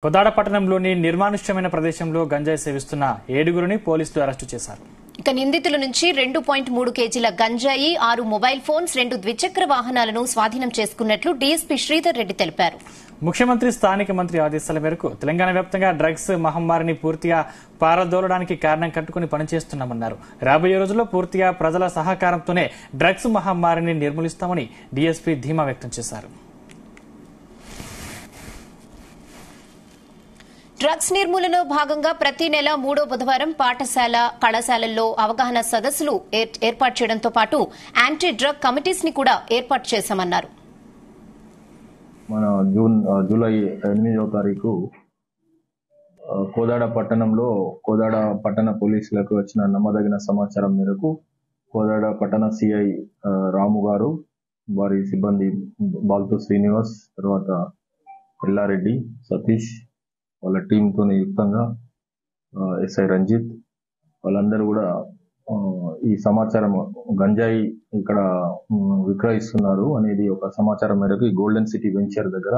కోదాడ పట్టణంలోని నిర్మానుష్యమైన ప్రదేశంలో గంజాయి సేవిస్తున్న 7గురిని పోలీసులు అరెస్టు చేశారు. ఇక నిందితుల నుంచి 2.3 కేజీల గంజాయి, 6 మొబైల్ ఫోన్స్, 2 ద్విచక్ర వాహనాలను స్వాధీనం చేసుకున్నట్లు డీఎస్పీ శ్రీధర్ రెడ్డి తెలిపారు. ముఖ్యమంత్రి స్థానిక మంత్రి ఆదేశాల మేరకు తెలంగాణ వ్యాప్తంగా డ్రగ్స్ మహమ్మారిని పూర్తిగా పారదోలడానికి కారణం కట్టుకుని పనిచేస్తున్నామన్నారు. రాబోయే రోజుల్లో పూర్తిగా ప్రజల సహకారంతోనే డ్రగ్స్ మహమ్మారిని నిర్మూలిస్తామని డీఎస్పీ ధీమా వ్యక్తం చేశారు. డ్రగ్స్ నిర్మూలనలో భాగంగా ప్రతి నెల 3వ బుధవారం పాఠశాల, కళాశాలల్లో అవగాహన సదస్సులు ఏర్పాటు చేయడంతో పాటు యాంటీ డ్రగ్ కమిటీస్ ని కూడా ఏర్పాటు చేశామన్నారు. మన జూలై 8వ తారీఖు కోదాడ పట్టణంలో కోదాడ పట్టణ పోలీసులకు వచ్చిన నమ్మదగిన సమాచారం మేరకు కోదాడ పట్టణ సిఐ రాము గారు, వారి సిబ్బంది బాల్తో శ్రీనివాస్, తర్వాత ఎల్లారెడ్డి, సతీష్, వాళ్ళ టీంతో యుక్తంగా ఎస్ఐ రంజిత్, వాళ్ళందరూ కూడా ఈ సమాచారం గంజాయి ఇక్కడ విక్రయిస్తున్నారు అనేది ఒక సమాచారం మేరకు ఈ గోల్డెన్ సిటీ వెంచర్ దగ్గర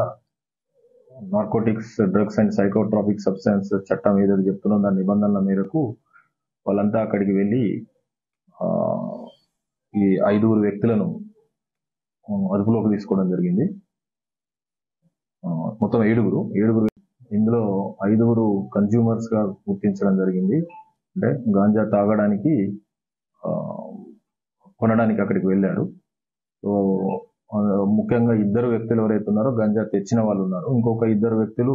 narcotics, drugs and psychotropic substance చట్టం ఏదైతే చెప్తుందో దాని నిబంధనల మేరకు వాళ్ళంతా అక్కడికి వెళ్ళి ఈ 5 వ్యక్తులను అదుపులోకి తీసుకోవడం జరిగింది. మొత్తం 7 ఇందులో 5 కన్జ్యూమర్స్ గా గుర్తించడం జరిగింది. అంటే గాంజా తాగడానికి, కొనడానికి అక్కడికి వెళ్ళారు. సో ముఖ్యంగా 2 వ్యక్తులు ఎవరైతే ఉన్నారో గంజా తెచ్చిన వాళ్ళు ఉన్నారు, ఇంకొక 2 వ్యక్తులు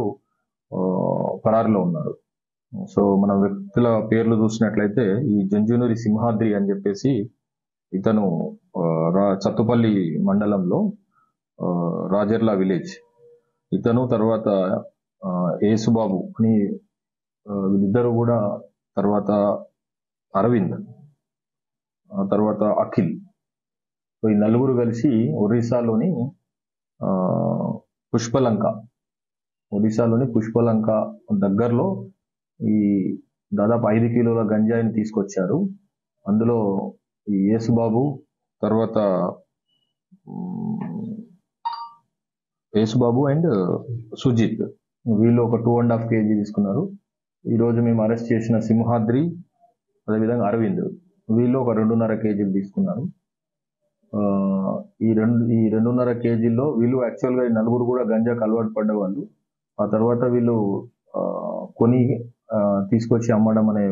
పరారులో ఉన్నారు. సో మన వ్యక్తుల పేర్లు చూసినట్లయితే ఈ జంజునూరి సింహాద్రి అని చెప్పేసి ఇతను చత్తుపల్లి మండలంలో రాజర్లా విలేజ్ ఇతను, తర్వాత యేసుబాబు అని వీళ్ళిద్దరూ కూడా, తర్వాత అరవింద్, తర్వాత అఖిల్. సో ఈ 4 కలిసి ఒరిస్సాలోని పుష్పలంక దగ్గరలో ఈ దాదాపు 5 కిలోల గంజాయిని తీసుకొచ్చారు. అందులో ఈ యేసుబాబు, తర్వాత యేసుబాబు అండ్ సుజిత్, వీళ్ళు ఒక 2.5 kg తీసుకున్నారు. ఈ రోజు మేము అరెస్ట్ చేసిన సింహాద్రి, అదేవిధంగా అరవింద్, వీళ్ళు ఒక 2.5 kg తీసుకున్నారు. ఈ 2.5 kgలో వీళ్ళు యాక్చువల్గా 4 కూడా గంజాకు అలవాటు పడ్డవాళ్ళు. ఆ తర్వాత వీళ్ళు కొని తీసుకొచ్చి అమ్మడం అనే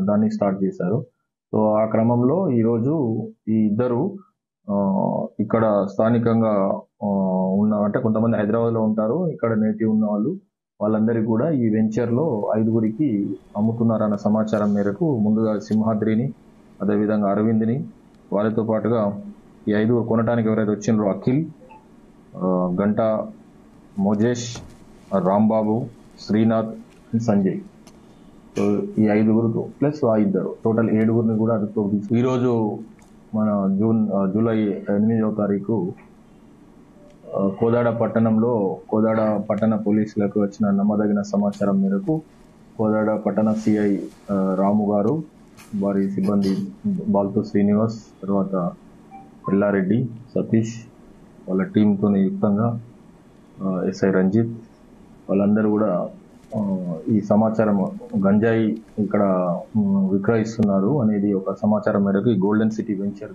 దాన్ని స్టార్ట్ చేశారు. సో ఆ క్రమంలో ఈరోజు ఈ 2 ఇక్కడ స్థానికంగా అంటే కొంతమంది హైదరాబాద్ లో ఉంటారు, ఇక్కడ నేటివ్ ఉన్న వాళ్ళందరికీ కూడా ఈ వెంచర్ లో 5 అమ్ముతున్నారన్న సమాచారం మేరకు ముందుగా సింహాద్రిని, అదేవిధంగా అరవింద్ని, వారితో పాటుగా ఈ 5 కొనడానికి ఎవరైతే వచ్చిండ్రో అఖిల్, గంటా, మోజేష్, రాంబాబు, శ్రీనాథ్, సంజయ్, సో ఈ 5 ప్లస్ ఆ 2 టోటల్ 7 కూడా అదుపులోకి తీసుకు ఈరోజు మన జూలై 8వ తారీఖు కోదాడ పట్టణంలో కోదాడ పట్టణ పోలీసులకు వచ్చిన నమ్మదగిన సమాచారం మేరకు కోదాడ పట్టణ సిఐ రాము గారు, వారి సిబ్బంది బాల్తో శ్రీనివాస్, తర్వాత ఎల్లారెడ్డి, సతీష్, వాళ్ళ టీంతో యుక్తంగా ఎస్ఐ రంజిత్, వాళ్ళందరూ కూడా ఈ సమాచారం గంజాయి ఇక్కడ విక్రయిస్తున్నారు అనేది ఒక సమాచారం మేరకు ఈ గోల్డెన్ సిటీ వెంచర్